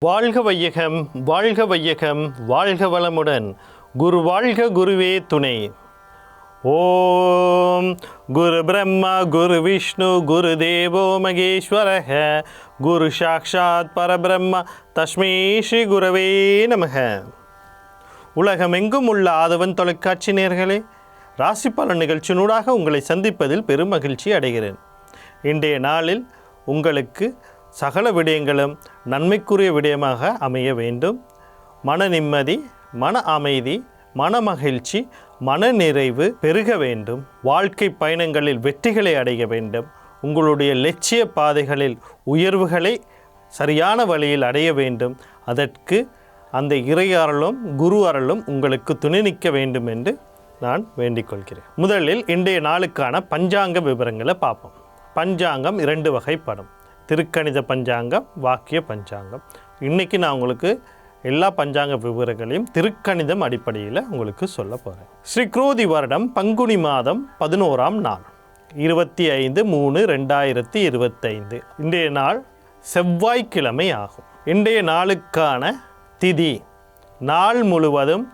வாழ்க வையகம், வாழ்க வையகம், வாழ்க வளமுடன். குரு வாழ்க, குருவே துணை. ஓம் குரு பிரம்மா குரு விஷ்ணு குரு தேவோ மகேஸ்வரஹ குரு சாக்ஷாத் பரபிரம்ம தஸ்மை ஸ்ரீ குரவே நமக. உலகமெங்கும் உள்ள ஆதவன் தொலைக்காட்சி நேயர்களே, ராசி பலன் நிகழ்ச்சியினூடாக உங்களை சந்திப்பதில் பெரும் மகிழ்ச்சி அடைகிறேன். இன்றைய நாளில் உங்களுக்கு சகல விடயங்களும் நன்மைக்குரிய விடயமாக அமைய வேண்டும். மன நிம்மதி, மன அமைதி, மன மகிழ்ச்சி, மன நிறைவு பெருக வேண்டும். வாழ்க்கை பயணங்களில் வெற்றிகளை அடைய வேண்டும். உங்களுடைய லட்சிய பாதைகளில் உயர்வுகளை சரியான வழியில் அடைய வேண்டும். அதற்கு அந்த இறை அருளும் குரு அருளும் உங்களுக்கு துணை நிற்க வேண்டும் என்று நான் வேண்டிக் கொள்கிறேன். முதலில் இன்றைய நாளுக்கான பஞ்சாங்க விவரங்களை பார்ப்போம். பஞ்சாங்கம் 2 வகைப்படும். திருக்கணித பஞ்சாங்கம், வாக்கிய பஞ்சாங்கம். இன்றைக்கி நான் உங்களுக்கு எல்லா பஞ்சாங்க விவரங்களையும் திருக்கணிதம் அடிப்படையில் உங்களுக்கு சொல்ல போகிறேன். ஸ்ரீ குரோதி வருடம் பங்குனி மாதம் 11ஆம் நாள் 25/3/2025. இன்றைய நாள் செவ்வாய்க்கிழமை ஆகும். இன்றைய நாளுக்கான திதி நாள் முழுவதும்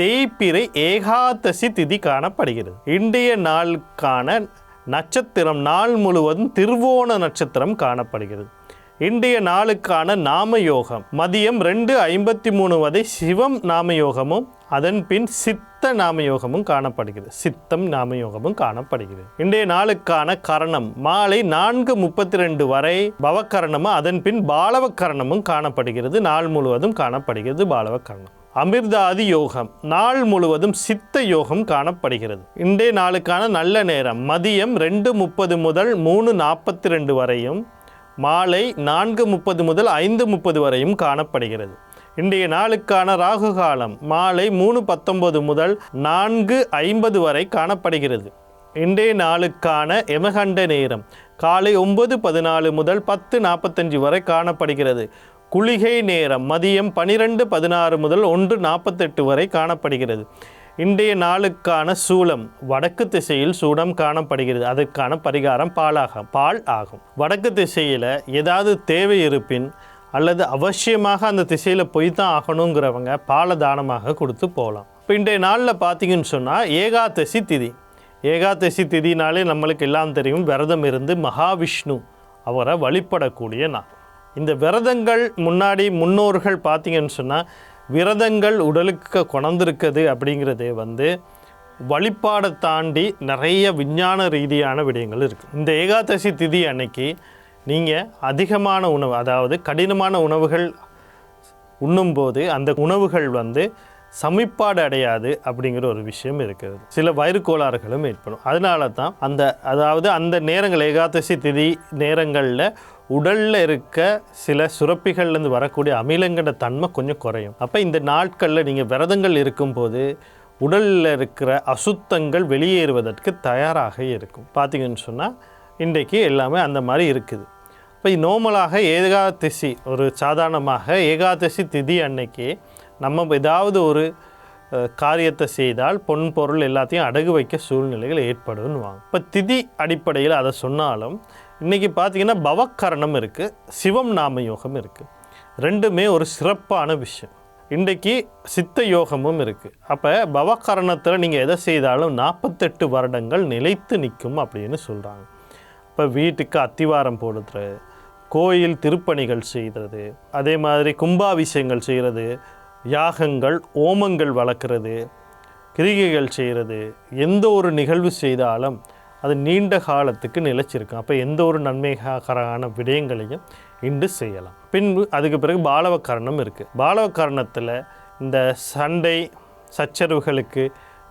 தேய்பிறை ஏகாதசி திதி காணப்படுகிறது. இன்றைய நாளுக்கான நட்சத்திரம் நாள் முழுவதும் திருவோண நட்சத்திரம் காணப்படுகிறது. இன்றைய நாளுக்கான நாமயோகம் மதியம் 2:53 வரை சிவம் நாமயோகமும் அதன் பின் சித்த நாமயோகமும் காணப்படுகிறது. சித்தம் நாமயோகமும் காணப்படுகிறது. இன்றைய நாளுக்கான கரணம் மாலை 4:32 வரை பவக்கரணமும் அதன் பின் பாலவக்கரணமும் காணப்படுகிறது. நாள் முழுவதும் காணப்படுகிறது பாலவக்கரணம். அமிர்தாதி யோகம் நாள் முழுவதும் சித்த யோகம் காணப்படுகிறது. இன்றைய நாளுக்கான நல்ல நேரம் மதியம் 2:30 முதல் 3:42 வரையும் மாலை 4:30 முதல் 5:30 வரையும் காணப்படுகிறது. இன்றைய நாளுக்கான ராகு காலம் மாலை 3:19 முதல் 4:50 வரை காணப்படுகிறது. இன்றைய நாளுக்கான யமகண்ட நேரம் காலை 9:14 முதல் 10:45 வரை காணப்படுகிறது. குளிகை நேரம் மதியம் 12:16 முதல் 1:48 வரை காணப்படுகிறது. இன்றைய நாளுக்கான சூலம் வடக்கு திசையில் சூடம் காணப்படுகிறது. அதற்கான பரிகாரம் பால் ஆகும். வடக்கு திசையில் ஏதாவது தேவை இருப்பின் அல்லது அவசியமாக அந்த திசையில் போய் தான் ஆகணுங்கிறவங்க பாலை தானமாக கொடுத்து போகலாம். இப்போ இன்றைய நாளில் பார்த்தீங்கன்னு சொன்னால் ஏகாதசி திதி. ஏகாதசி திதினாலே நம்மளுக்கு எல்லாம் தெரியும், விரதம் இருந்து மகாவிஷ்ணு அவரை வழிபடக்கூடிய நாள். இந்த விரதங்கள் முன்னோர்கள் பார்த்தீங்கன்னு சொன்னால் விரதங்கள் உடலுக்கு கொணர்ந்திருக்குது அப்படிங்கிறதே வழிபாடை தாண்டி நிறைய விஞ்ஞான ரீதியான விடயங்கள் இருக்குது. இந்த ஏகாதசி திதி அன்னைக்கு நீங்கள் அதிகமான உணவு, அதாவது கடினமான உணவுகள் உண்ணும்போது அந்த உணவுகள் சமிப்பாடு அடையாது அப்படிங்கிற ஒரு விஷயம் இருக்கிறது. சில வயிறு கோளாறுகளும் ஏற்படும். அதனால தான் அந்த நேரங்கள் ஏகாதசி திதி நேரங்களில் உடலில் இருக்க சில சுரப்பிகள்லேருந்து வரக்கூடிய அமிலங்கட தன்மை கொஞ்சம் குறையும். அப்போ இந்த நாட்களில் நீங்கள் விரதங்கள் இருக்கும்போது உடலில் இருக்கிற அசுத்தங்கள் வெளியேறுவதற்கு தயாராக இருக்கும். பார்த்தீங்கன்னு சொன்னால் இன்றைக்கு எல்லாமே அந்த மாதிரி இருக்குது. இப்போ நோமலாக ஏகாதசி ஒரு சாதாரணமாக ஏகாதசி திதி அன்னைக்கு நம்ம ஏதாவது ஒரு காரியத்தை செய்தால் பொன் பொருள் எல்லாத்தையும் அடகு வைக்க சூழ்நிலைகள் ஏற்படும்னுவாங்க. இப்போ திதி அடிப்படையில் அதை சொன்னாலும் இன்றைக்கி பார்த்திங்கன்னா பவக்கரணம் இருக்குது, சிவம் நாமயோகம் இருக்குது. ரெண்டுமே ஒரு சிறப்பான விஷயம். இன்றைக்கி சித்த யோகமும் இருக்குது. அப்போ பவக்கரணத்தில் நீங்கள் எதை செய்தாலும் 48 வருடங்கள் நிலைத்து நிற்கும் அப்படின்னு சொல்கிறாங்க. இப்போ வீட்டுக்கு அத்திவாரம் போடுறது, கோயில் திருப்பணிகள் செய்கிறது, அதே மாதிரி கும்பாபிஷேகங்கள் செய்கிறது, யாகங்கள் ஓமங்கள் வளர்க்குறது, கிரிகைகள் செய்கிறது, எந்த ஒரு நிகழ்வு செய்தாலும் அது நீண்ட காலத்துக்கு நிலைச்சிருக்கும். அப்போ எந்த ஒரு நன்மைகரமான விடயங்களையும் இன்று செய்யலாம். பின்பு அதுக்கு பிறகு பாலவக்கரணம் இருக்குது. பாலவக்கரணத்தில் இந்த சண்டை சச்சரவுகளுக்கு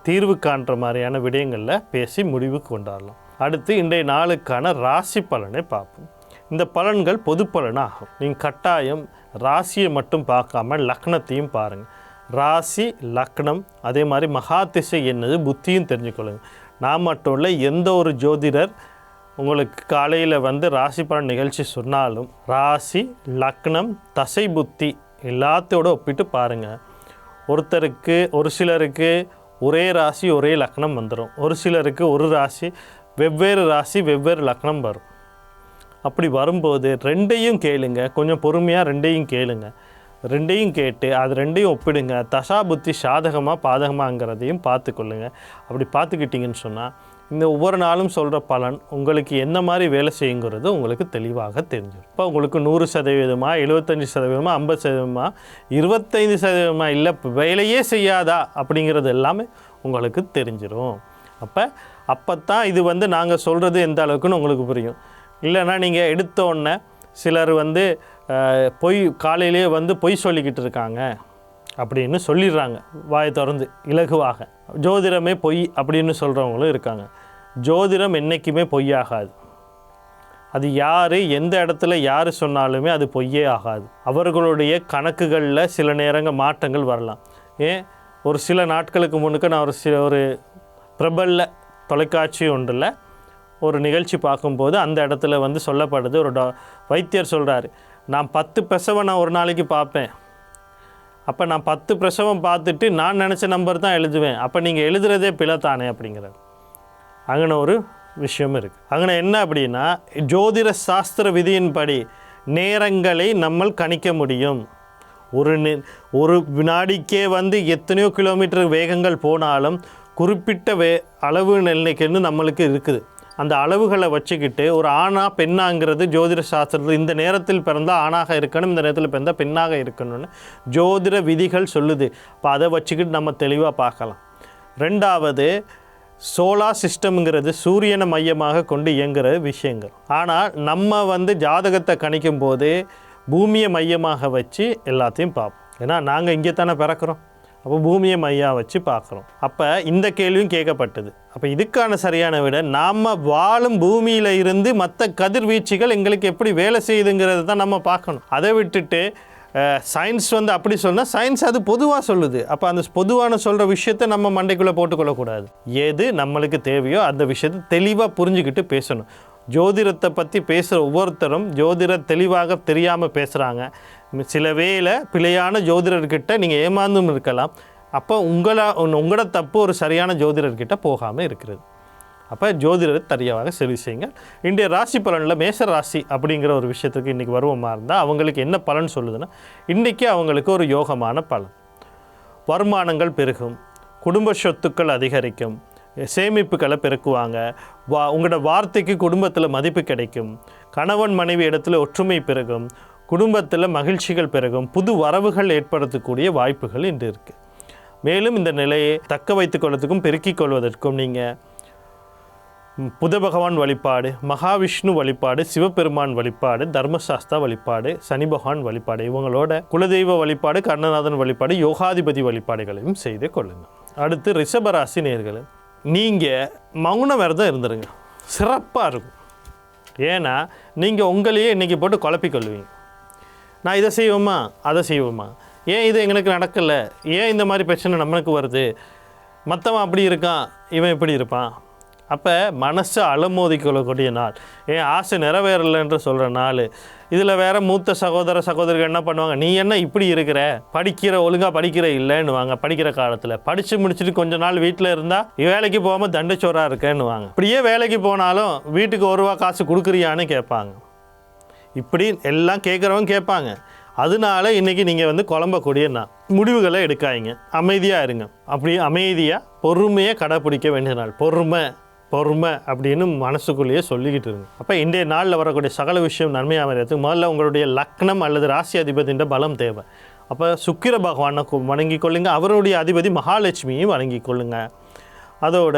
தீர்வு காண்ற மாதிரியான விடயங்களில் பேசி முடிவு கொண்டாடலாம். அடுத்து இன்றைய நாளுக்கான ராசி பலனை பார்ப்போம். இந்த பலன்கள் பொது பலனாகும். நீங்கள் கட்டாயம் ராசியை மட்டும் பார்க்காம லக்னத்தையும் பாருங்கள். ராசி லக்னம் அதே மாதிரி மகாதிசை என்னது புத்தியும் தெரிஞ்சுக்கொள்ளுங்க. நான் மட்டும் இல்லை, எந்த ஒரு ஜோதிடர் உங்களுக்கு காலையில் ராசி பலன் நிகழ்ச்சி சொன்னாலும் ராசி லக்னம் தசை புத்தி எல்லாத்தோடு ஒப்பிட்டு பாருங்கள். ஒரு சிலருக்கு ஒரே ராசி ஒரே லக்னம் வந்துடும், ஒரு சிலருக்கு ஒரு ராசி வெவ்வேறு லக்னம் வரும். அப்படி வரும்போது ரெண்டையும் கேளுங்க, கொஞ்சம் பொறுமையாக ரெண்டையும் கேளுங்க. ரெண்டையும் கேட்டு அது ரெண்டையும் ஒப்பிடுங்க. தசா புத்தி சாதகமாக பாதகமாகங்கிறதையும் பார்த்துக்கொள்ளுங்க. அப்படி பார்த்துக்கிட்டிங்கன்னு சொன்னால் இந்த ஒவ்வொரு நாளும் சொல்கிற பலன் உங்களுக்கு என்ன மாதிரி வேலை செய்யுங்கிறது உங்களுக்கு தெளிவாக தெரிஞ்சிடும். இப்போ உங்களுக்கு 100%, 75%, 50%, 25% இல்லை வேலையே செய்யாதா அப்படிங்கிறது எல்லாமே உங்களுக்கு தெரிஞ்சிடும். அப்போ தான் இது வந்து நாங்கள் சொல்கிறது எந்த அளவுக்குன்னு உங்களுக்கு புரியும். இல்லைன்னா நீங்கள் எடுத்தோடனே சிலர் வந்து காலையிலே வந்து பொய் சொல்லிக்கிட்டு இருக்காங்க அப்படின்னு சொல்லிடுறாங்க, வாயை திறந்து இலகுவாக. ஜோதிடமே பொய் அப்படின்னு சொல்கிறவங்களும் இருக்காங்க. ஜோதிடம் என்றைக்குமே பொய்யாகாது. அது யார் எந்த இடத்துல யார் சொன்னாலுமே அது பொய்யே ஆகாது. அவர்களுடைய கணக்குகளில் சில நேரங்கள் மாற்றங்கள் வரலாம். ஒரு சில நாட்களுக்கு முன்னுக்கு நான் ஒரு பிரபல தொலைக்காட்சி ஒன்றில் ஒரு நிகழ்ச்சி பார்க்கும்போது அந்த இடத்துல வந்து சொல்லப்படுது, ஒரு வைத்தியர் சொல்கிறாரு, நான் 10 பிரசவம் நான் ஒரு நாளைக்கு பார்ப்பேன். அப்போ நான் 10 பிரசவம் பார்த்துட்டு நான் நினச்ச நம்பர் தான் எழுதுவேன். அப்போ நீங்கள் எழுதுறதே பிழை தானே அப்படிங்கிறார். அங்கே ஒரு விஷயம் இருக்குது. அங்கே என்ன அப்படின்னா, ஜோதிட சாஸ்திர விதியின்படி நேரங்களை நம்ம கணிக்க முடியும். ஒரு வினாடிக்கே வந்து எத்தனையோ கிலோமீட்டர் வேகங்கள் போனாலும் குறிப்பிட்ட அளவு நிலைக்குன்னு நம்மளுக்கு இருக்குது. அந்த அளவுகளை வச்சுக்கிட்டு ஒரு ஆணா பெண்ணாங்கிறது ஜோதிட சாஸ்திரத்தில் இந்த நேரத்தில் பிறந்தால் ஆணாக இருக்கணும், இந்த நேரத்தில் பிறந்தால் பெண்ணாக இருக்கணும்னு ஜோதிட விதிகள் சொல்லுது. அப்போ அதை வச்சுக்கிட்டு நம்ம தெளிவாக பார்க்கலாம். ரெண்டாவது, சோலார் சிஸ்டம்ங்கிறது சூரியனை மையமாக கொண்டு இயங்குகிற விஷயங்கள். ஆனால் நம்ம வந்து ஜாதகத்தை கணிக்கும் போது பூமியை மையமாக வச்சு எல்லாத்தையும் பார்ப்போம். ஏன்னா நாங்கள் இங்கே தானே பிறக்கிறோம், அப்போ பூமியை மையாக வச்சு பார்க்குறோம். அப்போ இந்த கேள்வியும் கேட்கப்பட்டது. அப்போ இதுக்கான சரியான விட நாம் வாழும் பூமியில் இருந்து மற்ற கதிர்வீச்சுகள் எங்களுக்கு எப்படி வேலை செய்யுதுங்கிறத தான் நம்ம பார்க்கணும். அதை விட்டுட்டு சயின்ஸ் வந்து அப்படி சொன்னால் சயின்ஸ் அது பொதுவாக சொல்லுது. அப்போ அந்த பொதுவான சொல்கிற விஷயத்தை நம்ம மண்டைக்குள்ளே போட்டுக்கொள்ளக்கூடாது. எது நம்மளுக்கு தேவையோ அந்த விஷயத்தை தெளிவாக புரிஞ்சுக்கிட்டு பேசணும். ஜோதிடத்தை பற்றி பேசுகிற ஒவ்வொருத்தரும் ஜோதிடர் தெளிவாக தெரியாமல் பேசுகிறாங்க. சில வேளை பிழையான ஜோதிடர்கிட்ட நீங்கள் ஏமாந்தும் இருக்கலாம். அப்போ உங்களோட தப்பு ஒரு சரியான ஜோதிடர்கிட்ட போகாமல் இருக்கிறது. அப்போ ஜோதிடர் தெளிவாக சரி செய்யுங்க. இன்றைய ராசி பலனில் மேச ராசி அப்படிங்கிற ஒரு விஷயத்துக்கு இன்றைக்கி வருவமாக இருந்தால் அவங்களுக்கு என்ன பலன் சொல்லுதுன்னா, இன்றைக்கி அவங்களுக்கு ஒரு யோகமான பலன். வருமானங்கள் பெருகும், குடும்ப சொத்துக்கள் அதிகரிக்கும், சேமிப்புகளை பெருக்குவாங்க, உங்களோட வார்த்தைக்கு குடும்பத்தில் மதிப்பு கிடைக்கும், கணவன் மனைவி இடத்துல ஒற்றுமை பெருகும், குடும்பத்தில் மகிழ்ச்சிகள் பெருகும், புது வரவுகள் ஏற்படுத்தக்கூடிய வாய்ப்புகள் இன்று இருக்குது. மேலும் இந்த நிலையை தக்க வைத்துக் கொள்வதற்கும் பெருக்கிக் கொள்வதற்கும் நீங்கள் புத பகவான் வழிபாடு, மகாவிஷ்ணு வழிபாடு, சிவபெருமான் வழிபாடு, தர்மசாஸ்தா வழிபாடு, சனி பகவான் வழிபாடு, இவங்களோட குலதெய்வ வழிபாடு, கர்ணநாதன் வழிபாடு, யோகாதிபதி வழிபாடுகளையும் செய்து கொள்ளுங்கள். அடுத்து ரிஷபராசி நேயர்களே, நீங்கள் மௌன விரதம் இருந்துருங்க, சிறப்பாக இருக்கும். ஏன்னா நீங்கள் உங்களையே இன்றைக்கி போட்டு குழப்பிக்கொள்வீங்க. நான் இதை செய்வோமா அதை செய்வோமா, ஏன் இது எங்களுக்கு நடக்கலை, ஏன் இந்த மாதிரி பிரச்சனை நம்மளுக்கு வருது, மற்றவன் அப்படி இருக்கான் இவன் இப்படி இருப்பான். அப்போ மனசை அலமோதிக்கொள்ளக்கூடிய நாள், ஏன் ஆசை நிறைவேறலைன்ற சொல்கிற நாள். இதில் வேறு மூத்த சகோதரிகள் என்ன பண்ணுவாங்க, நீ என்ன இப்படி இருக்கிற, ஒழுங்காக படிக்கிற இல்லைன்னுவாங்க. படிக்கிற காலத்தில் படித்து முடிச்சுட்டு கொஞ்ச நாள் வீட்டில் இருந்தால் வேலைக்கு போகாமல் தண்டச்சோராக இருக்கேன்னுவாங்க. இப்படியே வேலைக்கு போனாலும் வீட்டுக்கு 1 ரூபா காசு கொடுக்குறியான்னு கேட்பாங்க. இப்படி எல்லாம் கேட்குறவங்க கேட்பாங்க. அதனால இன்றைக்கி நீங்கள் வந்து குழம்பக்கூடிய நாள். முடிவுகளை எடுக்காதீங்க, அமைதியாக இருங்க. அப்படி அமைதியாக பொறுமையாக கடைப்பிடிக்க வேண்டிய நாள். பொறுமை அப்படின்னு மனசுக்குள்ளேயே சொல்லிக்கிட்டு இருங்க. அப்போ இன்றைய நாளில் வரக்கூடிய சகல விஷயம் நன்மையாக இருக்கிறதுக்கு முதல்ல உங்களுடைய லக்னம் அல்லது ராசி அதிபதின்ற பலம் தேவை. அப்போ சுக்கிர பகவானை வணங்கி கொள்ளுங்க, அவருடைய அதிபதி மகாலட்சுமியும் வணங்கி கொள்ளுங்க. அதோட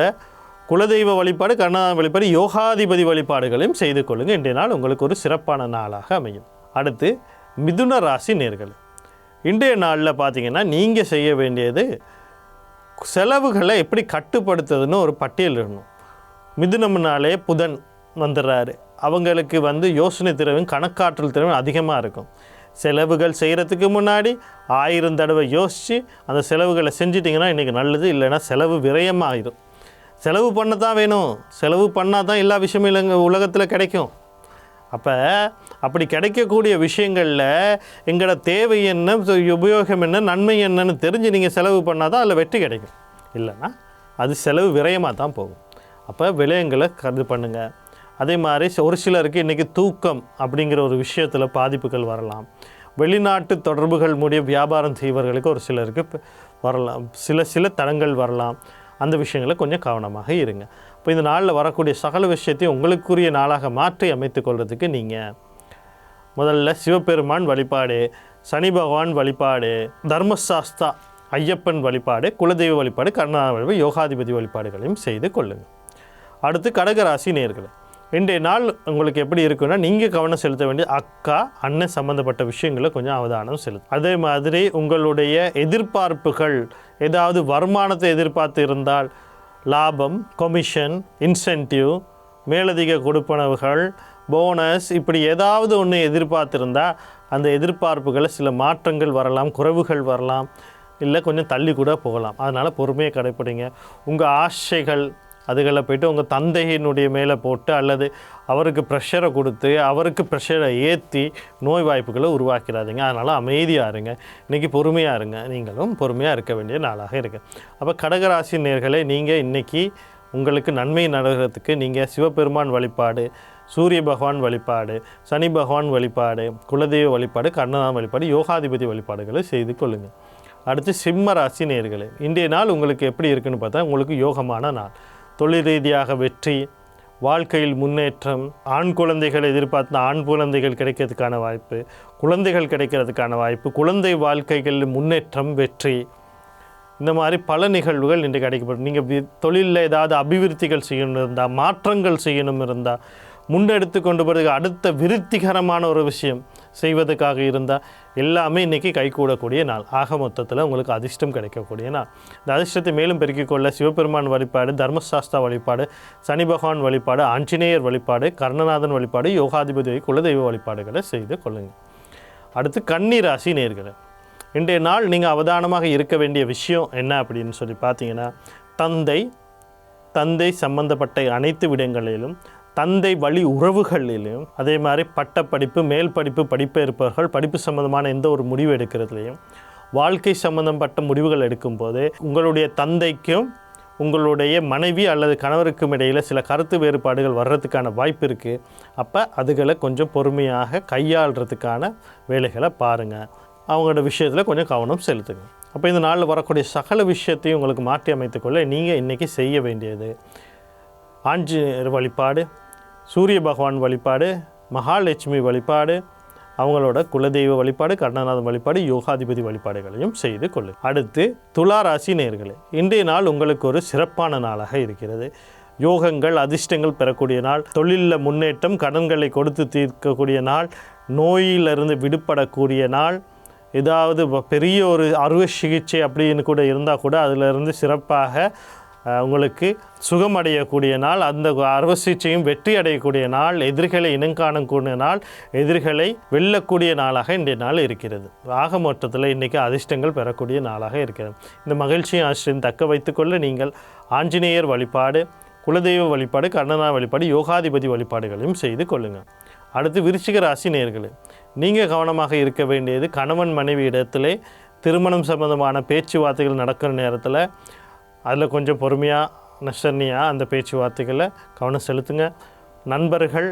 குலதெய்வ வழிபாடு, கர்ணநாதன் வழிபாடு, யோகாதிபதி வழிபாடுகளையும் செய்து கொள்ளுங்க. இன்றைய நாள் உங்களுக்கு ஒரு சிறப்பான நாளாக அமையும். அடுத்து மிதுன ராசி நேயர்களே, இன்றைய நாளில் பார்த்தீங்கன்னா நீங்கள் செய்ய வேண்டியது செலவுகளை எப்படி கட்டுப்படுத்துறதுன்னு ஒரு பட்டியல் இருக்கணும். மிதுனம்னாலே புதன் வந்துடுறாரு. அவங்களுக்கு வந்து யோசனை திறவும் கணக்காற்றல் திறவும் அதிகமாக இருக்கும். செலவுகள் செய்கிறதுக்கு முன்னாடி 1000 தடவை யோசித்து அந்த செலவுகளை செஞ்சிட்டிங்கன்னா இன்றைக்கி நல்லது. இல்லைன்னா செலவு விரயமாகிடும். செலவு பண்ண தான் வேணும், செலவு பண்ணால் தான் எல்லா விஷயமும் இல்லைங்க உலகத்தில் கிடைக்கும். அப்போ அப்படி கிடைக்கக்கூடிய விஷயங்களில் எங்களோட தேவை என்ன, உபயோகம் என்ன, நன்மை என்னன்னு தெரிஞ்சு நீங்கள் செலவு பண்ணால் தான் அதில் வெற்றி கிடைக்கும். இல்லைன்னா அது செலவு விரயமாக தான் போகும். அப்போ விரயங்களை கருது பண்ணுங்கள். அதே மாதிரி ஒரு சிலருக்கு இன்றைக்கி தூக்கம் அப்படிங்கிற ஒரு விஷயத்தில் பாதிப்புகள் வரலாம். வெளிநாட்டு தொடர்புகள் மூடிய வியாபாரம் செய்வர்களுக்கு ஒரு சிலருக்கு வரலாம், சில தடங்கள் வரலாம். அந்த விஷயங்களை கொஞ்சம் கவனமாக இருங்க. இப்போ இந்த நாளில் வரக்கூடிய சகல விஷயத்தையும் உங்களுக்குரிய நாளாக மாற்றி அமைத்து கொள்வதுக்கு நீங்கள் முதல்ல சிவபெருமான் வழிபாடு, சனி பகவான் வழிபாடு, தர்மசாஸ்தா ஐயப்பன் வழிபாடு, குலதெய்வ வழிபாடு, கருணாநாத வழிபாடு, யோகாதிபதி வழிபாடுகளையும் செய்து கொள்ளுங்கள். அடுத்து கடகராசி நேயர்களே, இன்றைய நாள் உங்களுக்கு எப்படி இருக்குன்னா, நீங்கள் கவனம் செலுத்த வேண்டிய அக்கா அண்ணன் சம்மந்தப்பட்ட விஷயங்களை கொஞ்சம் அவதானம் செலுத்தும். அதே மாதிரி உங்களுடைய எதிர்பார்ப்புகள், ஏதாவது வருமானத்தை எதிர்பார்த்து இருந்தால் லாபம், கமிஷன், இன்சென்டிவ், மேலதிக கொடுப்பனவுகள், போனஸ், இப்படி ஏதாவது ஒன்று எதிர்பார்த்துருந்தால் அந்த எதிர்பார்ப்புகளை சில மாற்றங்கள் வரலாம், குறைவுகள் வரலாம், இல்லை கொஞ்சம் தள்ளி கூட போகலாம். அதனால் பொறுமையை கடைப்பிடிங்க. உங்கள் ஆசைகள் அதுகளை போய்ட்டு உங்கள் தந்தையினுடைய மேலே போட்டு அல்லது அவருக்கு ப்ரெஷரை கொடுத்து அவருக்கு ப்ரெஷரை ஏற்றி நோய் வாய்ப்புகளை உருவாக்கிறாதீங்க. அதனால் அமைதியாக இருங்க. இன்றைக்கி பொறுமையாக இருங்க. நீங்களும் பொறுமையாக இருக்க வேண்டிய நாளாக இருக்குது. அப்போ கடகராசி நேயர்களே, நீங்கள் இன்றைக்கி உங்களுக்கு நன்மை நடக்கிறதுக்கு நீங்கள் சிவபெருமான் வழிபாடு, சூரிய பகவான் வழிபாடு, சனி பகவான் வழிபாடு, குலதெய்வ வழிபாடு, கருணாநாத வழிபாடு, யோகாதிபதி வழிபாடுகளை செய்து கொள்ளுங்கள். அடுத்து சிம்ம ராசி நேயர்களே, இன்றைய நாள் உங்களுக்கு எப்படி இருக்குன்னு பார்த்தா உங்களுக்கு யோகமான நாள். தொழில் ரீதியாக வெற்றி, வாழ்க்கையில் முன்னேற்றம், ஆண் குழந்தைகள் எதிர்பார்த்த ஆண் குழந்தைகள் கிடைக்கிறதுக்கான வாய்ப்பு, குழந்தைகள் கிடைக்கிறதுக்கான வாய்ப்பு, குழந்தை வாழ்க்கைகளில் முன்னேற்றம், வெற்றி, இந்த மாதிரி பல நிகழ்வுகள் இன்று கிடைக்கப்படும். நீங்கள் தொழிலில் ஏதாவது அபிவிருத்திகள் செய்யணும் இருந்தால், மாற்றங்கள் செய்யணும் இருந்தால், முன்னெடுத்து கொண்டு போகிறதுக்கு அடுத்த விருத்திகரமான ஒரு விஷயம் செய்வதற்காக இருந்தால் எல்லாமே இன்றைக்கி கைகூடக்கூடிய நாள். ஆக மொத்தத்தில் உங்களுக்கு அதிர்ஷ்டம் கிடைக்கக்கூடிய நாள். இந்த அதிர்ஷ்டத்தை மேலும் பெருக்கிக் கொள்ள சிவபெருமான் வழிபாடு, தர்மசாஸ்தா வழிபாடு, சனி பகவான் வழிபாடு, ஆஞ்சநேயர் வழிபாடு, கருணநாதன் வழிபாடு, யோகாதிபதி குலதெய்வ வழிபாடுகளை செய்து கொள்ளுங்கள். அடுத்து கன்னி ராசி நேயர்களே, இன்றைய நாள் நீங்கள் அவதானமாக இருக்க வேண்டிய விஷயம் என்ன அப்படின்னு சொல்லி பார்த்தீங்கன்னா, தந்தை சம்பந்தப்பட்ட அனைத்து விடயங்களிலும், தந்தை வழி உறவுகளிலும், அதே மாதிரி பட்டப்படிப்பு, மேல் படிப்பு படிப்பு இருப்பவர்கள் படிப்பு சம்பந்தமான எந்த ஒரு முடிவு எடுக்கிறதுலையும், வாழ்க்கை சம்பந்தப்பட்ட முடிவுகள் எடுக்கும்போது உங்களுடைய தந்தைக்கும் உங்களுடைய மனைவி அல்லது கணவருக்கும் இடையில் சில கருத்து வேறுபாடுகள் வர்றதுக்கான வாய்ப்பு இருக்குது. அப்போ அதுகளை கொஞ்சம் பொறுமையாக கையாளுறதுக்கான வேலைகளை பாருங்கள். அவங்களோட விஷயத்தில் கொஞ்சம் கவனம் செலுத்துங்க. அப்போ இந்த நாளில் வரக்கூடிய சகல விஷயத்தையும் உங்களுக்கு மாற்றி அமைத்துக்கொள்ள நீங்கள் இன்றைக்கி செய்ய வேண்டியது ஆஞ்சநேயர் வழிபாடு, சூரிய பகவான் வழிபாடு, மகாலட்சுமி வழிபாடு, அவங்களோட குலதெய்வ வழிபாடு, கருணாநாதன் வழிபாடு, யோகாதிபதி வழிபாடுகளையும் செய்து கொள்ளு. அடுத்து துலா ராசி நேயர்களே, இன்றைய நாள் உங்களுக்கு ஒரு சிறப்பான நாளாக இருக்கிறது. யோகங்கள், அதிர்ஷ்டங்கள் பெறக்கூடிய நாள், தொழிலில் முன்னேற்றம், கடன்களை கொடுத்து தீர்க்கக்கூடிய நாள், நோயிலிருந்து விடுபடக்கூடிய நாள், ஏதாவது பெரிய ஒரு அறுவை சிகிச்சை அப்படின்னு கூட இருந்தால் கூட அதிலிருந்து சிறப்பாக உங்களுக்கு சுகமடையக்கூடிய நாள், அந்த அறுவை சிகிச்சையும் வெற்றி அடையக்கூடிய நாள், எதிரிகளை இனங்காணக்கூடிய நாள், எதிரிகளை வெல்லக்கூடிய நாளாக இன்றைய நாள் இருக்கிறது. ஆக மொத்தத்தில் இன்றைக்கி அதிர்ஷ்டங்கள் பெறக்கூடிய நாளாக இருக்கிறது. இந்த மகிழ்ச்சியும் ஆசிரியம் தக்க வைத்துக்கொள்ள நீங்கள் ஆஞ்சநேயர் வழிபாடு, குலதெய்வ வழிபாடு, கருணாநாத வழிபாடு, யோகாதிபதி வழிபாடுகளையும் செய்து கொள்ளுங்கள். அடுத்து விருச்சிக ராசி நேயர்களே, நீங்கள் கவனமாக இருக்க வேண்டியது கணவன் மனைவி இடத்திலே திருமணம் சம்பந்தமான பேச்சுவார்த்தைகள் நடக்கிற நேரத்தில் அதில் கொஞ்சம் பொறுமையாக நசர்னியாக அந்த பேச்சுவார்த்தைகளை கவனம் செலுத்துங்க. நண்பர்கள்,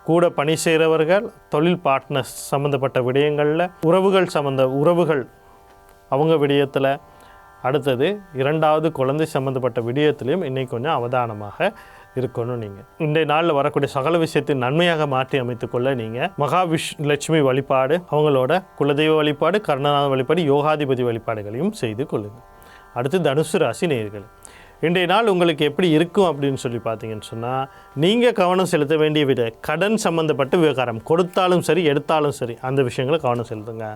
கூட பணி செய்கிறவர்கள், தொழில் பார்ட்னர்ஸ் சம்மந்தப்பட்ட விடயங்களில், உறவுகள் அவங்க விடயத்தில், அடுத்தது இரண்டாவது குழந்தை சம்மந்தப்பட்ட விடயத்திலையும் இன்றைக்கி கொஞ்சம் அவதானமாக இருக்கணும். நீங்கள் இன்றைய நாளில் வரக்கூடிய சகல விஷயத்தை நன்மையாக மாற்றி அமைத்துக்கொள்ள நீங்கள் மகாலட்சுமி வழிபாடு, அவங்களோட குலதெய்வ வழிபாடு, கருணாநாத வழிபாடு, யோகாதிபதி வழிபாடுகளையும் செய்து கொள்ளுங்கள். அடுத்து தனுசு ராசி நேயர்கள், இன்றைய நாள் உங்களுக்கு எப்படி இருக்கும் அப்படின்னு சொல்லி பார்த்தீங்கன்னு சொன்னால், நீங்கள் கவனம் செலுத்த வேண்டிய விட கடன் சம்மந்தப்பட்ட விவகாரம், கொடுத்தாலும் சரி எடுத்தாலும் சரி அந்த விஷயங்களை கவனம் செலுத்துங்க.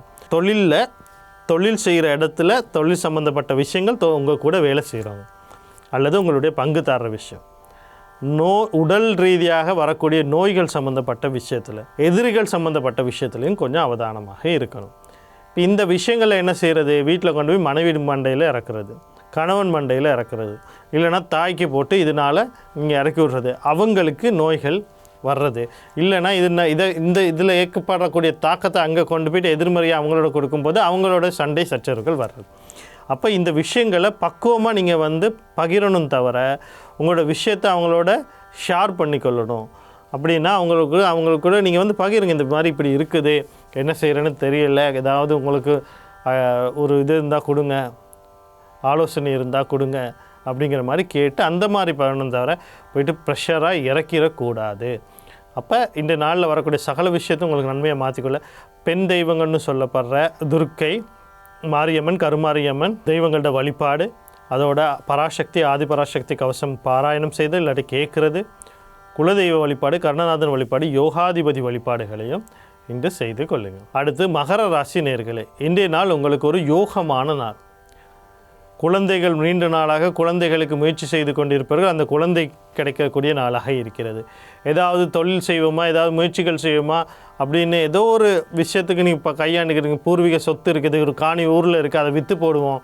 தொழில் செய்கிற இடத்துல தொழில் சம்மந்தப்பட்ட விஷயங்கள் உங்கள் கூட வேலை செய்கிறவங்க அல்லது உங்களுடைய பங்குதாரர் விஷயம், உடல் ரீதியாக வரக்கூடிய நோய்கள் சம்மந்தப்பட்ட விஷயத்தில், எதிரிகள் சம்மந்தப்பட்ட விஷயத்துலையும் கொஞ்சம் அவதானமாக இருக்கணும். இந்த விஷயங்களை என்ன செய்கிறது, வீட்டில் கொண்டு போய் மனைவி மண்டையில் இறக்குறது, கணவன் மண்டையில் இறக்குறது, இல்லைனா தாய்க்கு போட்டு இதனால் இங்கே இறக்கி விடுறது, அவங்களுக்கு நோய்கள் வர்றது, இல்லைனா இதில் ஏற்படக்கூடிய தாக்கத்தை அங்கே கொண்டு போய்ட்டு எதிர்மறையாக அவங்களோட கொடுக்கும்போது அவங்களோட சண்டை சச்சரவுகள் வர்றது. அப்போ இந்த விஷயங்களை பக்குவமாக நீங்கள் பகிரணும் தவிர உங்களோட விஷயத்தை அவங்களோட ஷேர் பண்ணிக்கொள்ளணும். அப்படின்னா அவங்களுக்கு கூட நீங்கள் பகிருங்க, இந்த மாதிரி இப்படி இருக்குது, என்ன செய்கிறேன்னு தெரியல, ஏதாவது உங்களுக்கு ஒரு இது இருந்தால் கொடுங்க, ஆலோசனை இருந்தால் கொடுங்க அப்படிங்கிற மாதிரி கேட்டு அந்த மாதிரி பண்ணணும், தவிர போயிட்டு ப்ரெஷராக இறக்கிடக்கூடாது. அப்போ இந்த நாளில் வரக்கூடிய சகல விஷயத்தையும் உங்களுக்கு நன்மையை மாற்றிக்கொள்ள பெண் தெய்வங்கள்னு சொல்லப்படுற துர்க்கை, மாரியம்மன், கருமாரியம்மன் தெய்வங்களோட வழிபாடு, அதோட பராசக்தி, ஆதிபராசக்தி கவசம் பாராயணம் செய்து இல்லாட்டி கேட்குறது, குலதெய்வ வழிபாடு, கருணநாதன் வழிபாடு, யோகாதிபதி வழிபாடுகளையும் இன்று செய்து கொள்ளுங்கள். அடுத்து மகர ராசி நேயர்களே, இன்றைய நாள் உங்களுக்கு ஒரு யோகமான நாள். குழந்தைகள் நீண்ட நாளாக குழந்தைகளுக்கு முயற்சி செய்து கொண்டிருப்பார்கள், அந்த குழந்தை கிடைக்கக்கூடிய நாளாக இருக்கிறது. ஏதாவது தொழில் செய்வோமா, ஏதாவது முயற்சிகள் செய்வோமா அப்படின்னு ஏதோ ஒரு விஷயத்துக்கு நீங்கள் இப்போ கையாண்டுக்கிறீங்க. பூர்வீக சொத்து இருக்குது, ஒரு காணி ஊரில் இருக்குது, அதை விற்று போடுவோம்,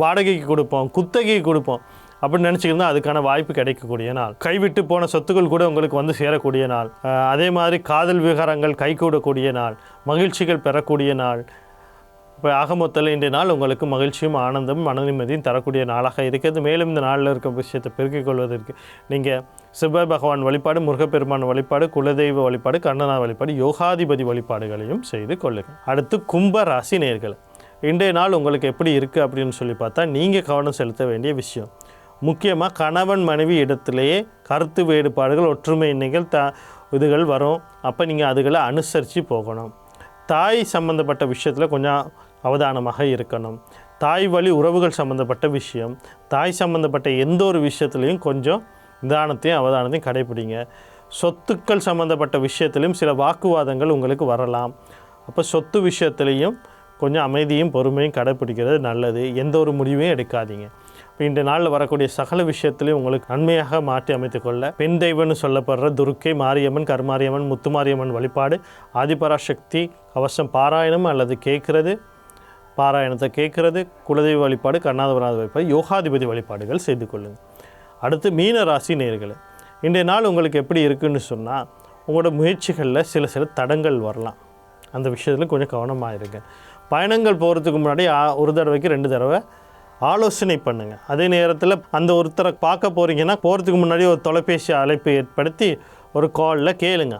வாடகைக்கு கொடுப்போம், குத்தகைக்கு கொடுப்போம் அப்படின்னு நினச்சிக்கிருந்தால் அதுக்கான வாய்ப்பு கிடைக்கக்கூடிய நாள். கைவிட்டு போன சொத்துக்கள் கூட உங்களுக்கு வந்து சேரக்கூடிய நாள். அதே மாதிரி காதல் விவகாரங்கள் கைகூடக்கூடிய நாள், மகிழ்ச்சிகள் பெறக்கூடிய நாள். இப்போ ஆகமொத்தத்தில் இன்றைய நாள் உங்களுக்கு மகிழ்ச்சியும் ஆனந்தமும் மன நிம்மதியும் தரக்கூடிய நாளாக இருக்கிறது. மேலும் இந்த நாளில் இருக்க விஷயத்தை பெருக்கிக் கொள்வதற்கு நீங்கள் செவ்வாய் பகவான் வழிபாடு, முருகப்பெருமான் வழிபாடு, குலதெய்வ வழிபாடு, கண்ணனார் வழிபாடு, யோகாதிபதி வழிபாடுகளையும் செய்து கொள்ளுங்கள். அடுத்து கும்ப ராசி நேயர்கள், இன்றைய நாள் உங்களுக்கு எப்படி இருக்குது அப்படின்னு சொல்லி பார்த்தா, நீங்கள் கவனம் செலுத்த வேண்டிய விஷயம் முக்கியமாக கணவன் மனைவி இடத்துலையே கருத்து வேறுபாடுகள், ஒற்றுமையின்மைகள் இதுகள் வரும். அப்போ நீங்கள் அதுகளை அனுசரித்து போகணும். தாய் சம்மந்தப்பட்ட விஷயத்தில் கொஞ்சம் அவதானமாக இருக்கணும். தாய் வழி உறவுகள் சம்மந்தப்பட்ட விஷயம், தாய் சம்மந்தப்பட்ட எந்த ஒரு விஷயத்துலையும் கொஞ்சம் நிதானத்தையும் அவதானத்தையும் கடைப்பிடிங்க. சொத்துக்கள் சம்மந்தப்பட்ட விஷயத்துலையும் சில வாக்குவாதங்கள் உங்களுக்கு வரலாம். அப்போ சொத்து விஷயத்துலேயும் கொஞ்சம் அமைதியும் பொறுமையும் கடைப்பிடிக்கிறது நல்லது. எந்த ஒரு முடிவையும் எடுக்காதீங்க. இப்போ இந்த நாளில் வரக்கூடிய சகல விஷயத்துலையும் உங்களுக்கு நன்மையாக மாற்றி அமைத்துக்கொள்ள பெண் தெய்வம்னு சொல்லப்படுற துர்க்கை, மாரியம்மன், கருமாரியம்மன், முத்துமாரியம்மன் வழிபாடு, ஆதிபராசக்தி கவசம் பாராயணம் அல்லது கேட்குறது, பாராயணத்தை கேட்குறது, குலதெய்வ வழிபாடு, கருணாநாதன் வழிபாடு, யோகாதிபதி வழிபாடுகள் செய்து கொள்ளுங்கள். அடுத்து மீன ராசி நேயர்களே, இன்றைய நாள் உங்களுக்கு எப்படி இருக்குதுன்னு சொன்னால், உங்களோட முயற்சிகளில் சில தடங்கள் வரலாம். அந்த விஷயத்தில் கொஞ்சம் கவனமாக இருங்க. பயணங்கள் போகிறதுக்கு முன்னாடி ஒரு தடவைக்கு 2 தடவை ஆலோசனை பண்ணுங்கள். அதே நேரத்தில் அந்த ஒருத்தரை பார்க்க போகிறீங்கன்னா போகிறதுக்கு முன்னாடி ஒரு தொலைபேசி அழைப்பு ஏற்படுத்தி ஒரு காலில் கேளுங்க.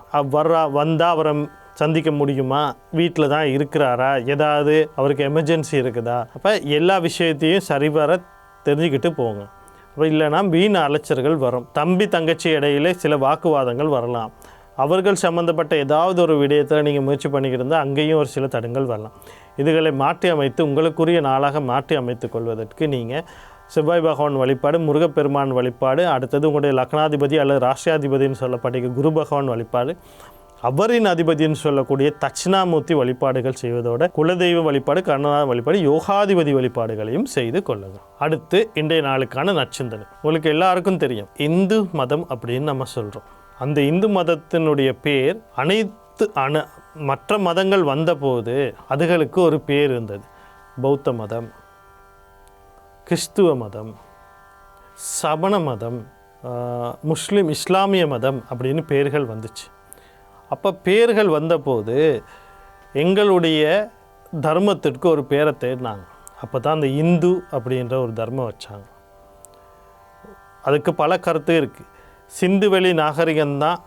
வந்தால் அவரை சந்திக்க முடியுமா, வீட்டில் தான் இருக்கிறாரா, ஏதாவது அவருக்கு எமர்ஜென்சி இருக்குதா, அப்போ எல்லா விஷயத்தையும் சரிவர தெரிஞ்சுக்கிட்டு போங்க. அப்போ இல்லைனா வீண் அலைச்சல்கள் வரும். தம்பி தங்கச்சி இடையிலே சில வாக்குவாதங்கள் வரலாம். அவர்கள் சம்மந்தப்பட்ட ஏதாவது ஒரு விடயத்தில் நீங்கள் முயற்சி பண்ணிக்கிட்டு இருந்தால் அங்கேயும் ஒரு சில தடங்கள் வரலாம். இதுகளை மாற்றி அமைத்து உங்களுக்குரிய நாளாக மாற்றி அமைத்து கொள்வதற்கு நீங்கள் செவ்வாய் பகவான் வழிபாடு, முருகப்பெருமான் வழிபாடு, அடுத்தது உங்களுடைய லக்னாதிபதி அல்லது ராசியாதிபதினு சொல்லப்பட்ட குரு பகவான் வழிபாடு, அவரின் அதிபதினு சொல்லக்கூடிய தட்சிணாமூர்த்தி வழிபாடுகள் செய்வதோட குலதெய்வ வழிபாடு, கருணாநாதன் வழிபாடு, யோகாதிபதி வழிபாடுகளையும் செய்து கொள்ளுங்கள். அடுத்து இன்றைய நாளுக்கான நற்சிந்தனை. உங்களுக்கு எல்லாருக்கும் தெரியும், இந்து மதம் அப்படின்னு நம்ம சொல்கிறோம். அந்த இந்து மதத்தினுடைய பேர் அனைத்து மற்ற மதங்கள் வந்தபோது அதுகளுக்கு ஒரு பேர் இருந்தது. பௌத்த மதம், கிறிஸ்துவ மதம், சமண மதம், இஸ்லாமிய மதம் அப்படின்னு பேர்கள் வந்துச்சு. அப்போ பேர்கள் வந்தபோது எங்களுடைய தர்மத்திற்கு ஒரு பேரை தேடினாங்க. அப்போ தான் அந்த இந்து அப்படின்ற ஒரு தர்மம் வச்சாங்க. அதுக்கு பல கருத்து இருக்குது. சிந்துவெளி நாகரிகம்தான்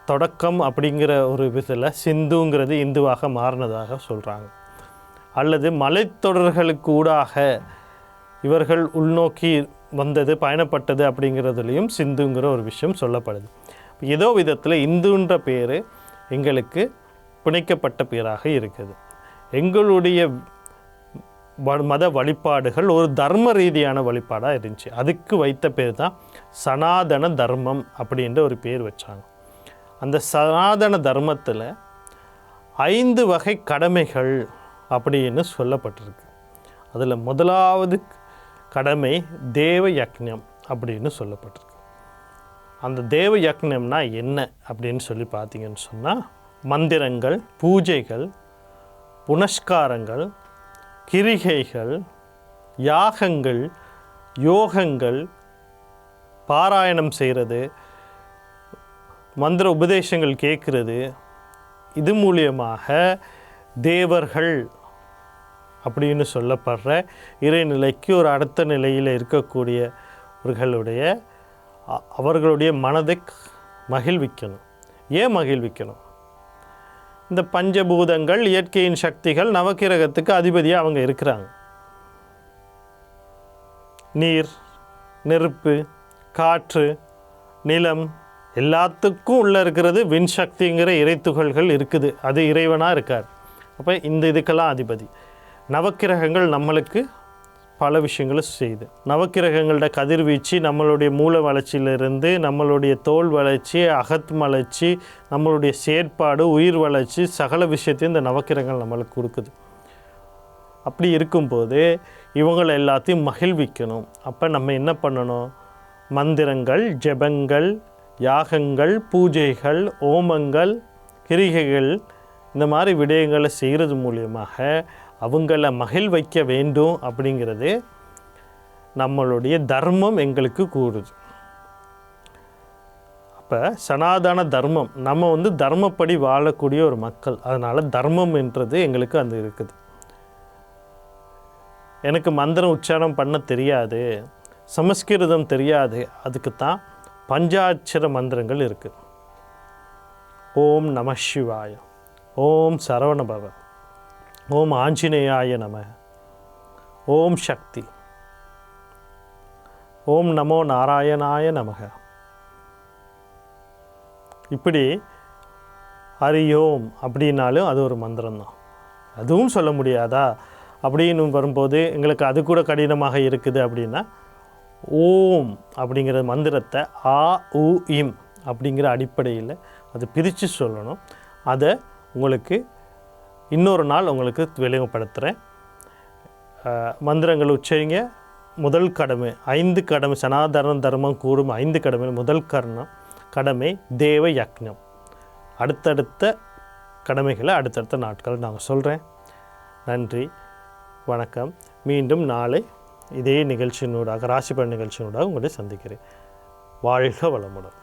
தொடக்கம் அப்படிங்கிற ஒரு விதத்தில் சிந்துங்கிறது இந்துவாக மாறினதாக சொல்கிறாங்க. அல்லது மலைத்தொடர்களுக்கு ஊடாக இவர்கள் உள்நோக்கி வந்தது, பயணப்பட்டது அப்படிங்கிறதுலையும் சிந்துங்கிற ஒரு விஷயம் சொல்லப்படுது. ஏதோ விதத்தில் இந்துன்ற பேர் எங்களுக்கு பிணைக்கப்பட்ட பேராக இருக்குது. எங்களுடைய மத வழிபாடுகள் ஒரு தர்ம ரீதியான வழிபாடாக இருந்துச்சு. அதுக்கு வைத்த பேர் தான் சனாதன தர்மம் அப்படின்ற ஒரு பேர் வச்சாங்க. அந்த சனாதன தர்மத்தில் 5 வகை கடமைகள் அப்படின்னு சொல்லப்பட்டிருக்கு. அதில் முதலாவது கடமை தேவ யக்ஞம் அப்படின்னு சொல்லப்பட்டிருக்கு. அந்த தேவ யக்ஞம்னா என்ன அப்படின்னு சொல்லி பார்த்தீங்கன்னு சொன்னால், மந்திரங்கள், பூஜைகள், புனஸ்காரங்கள், கிரிகைகள், யாகங்கள், யோகங்கள், பாராயணம் செய்கிறது, மந்திர உபதேசங்கள் கேட்குறது, இது மூலியமாக தேவர்கள் அப்படின்னு சொல்லப்படுற இறைநிலைக்கு ஒரு அடுத்த நிலையில் இருக்கக்கூடியவர்களுடைய அவர்களுடைய மனதை மகிழ்விக்கணும். ஏன் மகிழ்விக்கணும்? இந்த பஞ்சபூதங்கள் இயற்கையின் சக்திகள் நவக்கிரகத்துக்கு அதிபதியாக அவங்க இருக்கிறாங்க. நீர், நெருப்பு, காற்று, நிலம் எல்லாத்துக்கும் உள்ளே இருக்கிறது விண்சக்திங்கிற இறைத்துகள்கள் இருக்குது. அது இறைவனாக இருக்கார். அப்போ இந்த இதுக்கெல்லாம் அதிபதி. நவக்கிரகங்கள் நம்மளுக்கு பல விஷயங்களை செய்யுது. நவக்கிரகங்களோட கதிர்வீச்சு நம்மளுடைய மூல வளர்ச்சியிலிருந்து நம்மளுடைய தோல் வளர்ச்சி, அகத் வளர்ச்சி, நம்மளுடைய செயற்பாடு, உயிர் வளர்ச்சி, சகல விஷயத்தையும் இந்த நவக்கிரகங்கள் நம்மளுக்கு கொடுக்குது. அப்படி இருக்கும்போது இவங்களை எல்லாத்தையும் மகிழ்விக்கணும். அப்போ நம்ம என்ன பண்ணணும்? மந்திரங்கள், ஜெபங்கள், யாகங்கள், பூஜைகள், ஓமங்கள், கிரிகைகள், இந்த மாதிரி விடயங்களை செய்கிறது மூலியமாக அவங்கள மகிழ்விக்க வேண்டும். அப்படிங்கிறது நம்மளுடைய தர்மம் எங்களுக்கு கூறுது. அப்போ சனாதன தர்மம், நம்ம தர்மப்படி வாழக்கூடிய ஒரு மக்கள். அதனால் தர்மம் என்றது எங்களுக்கு அந்த இருக்குது. எனக்கு மந்திரம் உச்சாரம் பண்ண தெரியாது, சமஸ்கிருதம் தெரியாது, அதுக்கு தான் பஞ்சாட்சர மந்திரங்கள் இருக்குது. ஓம் நம சிவாய, ஓம் சரவணபவ, ஓம் ஆஞ்சநேயாய நம, ஓம் சக்தி, ஓம் நமோ நாராயணாய நமக. இப்படி ஹரியோம் அப்படின்னாலும் அது ஒரு மந்திரம்தான். அதுவும் சொல்ல முடியாதா அப்படின்னு வரும்போது எங்களுக்கு அது கூட கடினமாக இருக்குது. அப்படின்னா ஓம் அப்படிங்கிற மந்திரத்தை ஆ உ இம் அப்படிங்கிற அடிப்படையில் அது பிரித்து சொல்லணும். அதை உங்களுக்கு இன்னொரு நாள் உங்களுக்கு விளங்கப்படுத்துகிறேன். மந்திரங்கள் உச்சரிங்க. முதல் கடமை 5 கடமை, சனாதன தர்மம் கூறும் 5 கடமை. முதல் கடமை தேவ யக்ஞம். அடுத்தடுத்த கடமைகளை அடுத்தடுத்த நாட்கள் நான் சொல்கிறேன். நன்றி, வணக்கம். மீண்டும் நாளை இதே நிகழ்ச்சியினூடாக, ராசிபலன் நிகழ்ச்சியினூடாக உங்களை சந்திக்கிறேன். வாழ்க வளமுடன்.